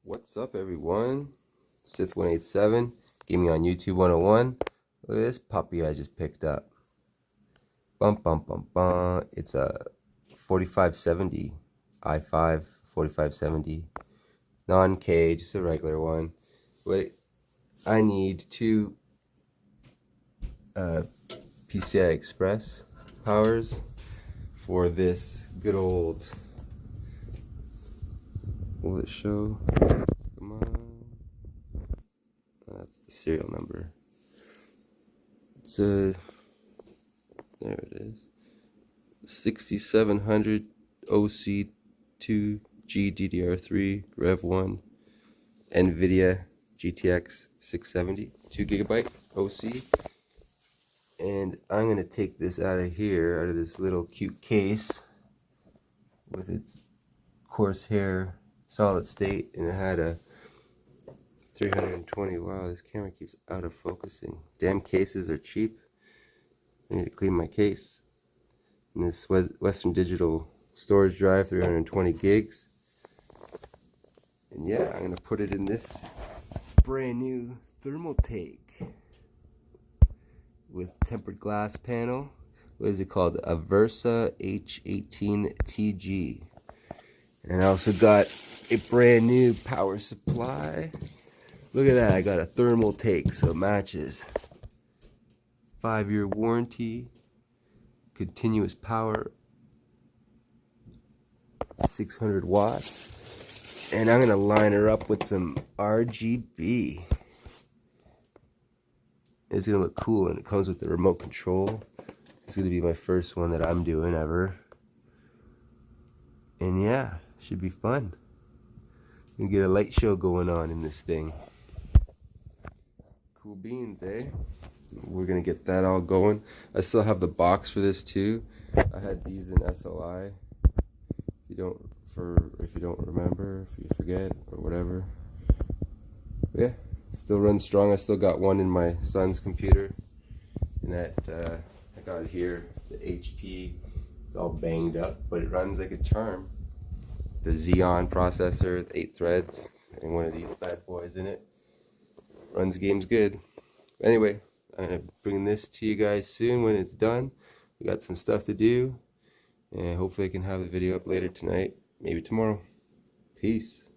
What's up, everyone? Sith187, Gaming on YouTube 101. Look at this puppy I just picked up. Bum bum bum bum. It's a 4570 i5 4570 non-K, just a regular one. But I need two PCI Express powers for this good old. Will it show? Come on. That's the serial number. It's a, there it is. 6700 OC2 GDDR3 Rev1 NVIDIA GTX 670 2GB OC. And I'm going to take this out of here, out of this little cute case with its corsair solid state, and it had a 320. Wow, this camera keeps out of focusing. Damn cases are cheap. I need to clean my case. And this Western Digital storage drive, 320 gigs. And yeah, I'm gonna put it in this brand new thermal take with tempered glass panel. What is it called? A Versa H18TG. And I also got a brand new power supply. Look at that, I got a thermal take, so it matches. 5-year warranty, continuous power, 600 watts. And I'm gonna line her up with some RGB. It's gonna look cool, and it comes with the remote control. It's gonna be my first one that I'm doing ever. And yeah, should be fun. We get a light show going on in this thing. Cool beans, eh? We're gonna get that all going. I still have the box for this too. I had these in SLI. If you don't remember, if you forget or whatever. But yeah, still runs strong. I still got one in my son's computer, and that I got it here. The HP. It's all banged up, but it runs like a charm. The Xeon processor, 8 threads, and one of these bad boys in it. Runs games good. Anyway, I'm going to bring this to you guys soon when it's done. We got some stuff to do, and hopefully I can have the video up later tonight, maybe tomorrow. Peace.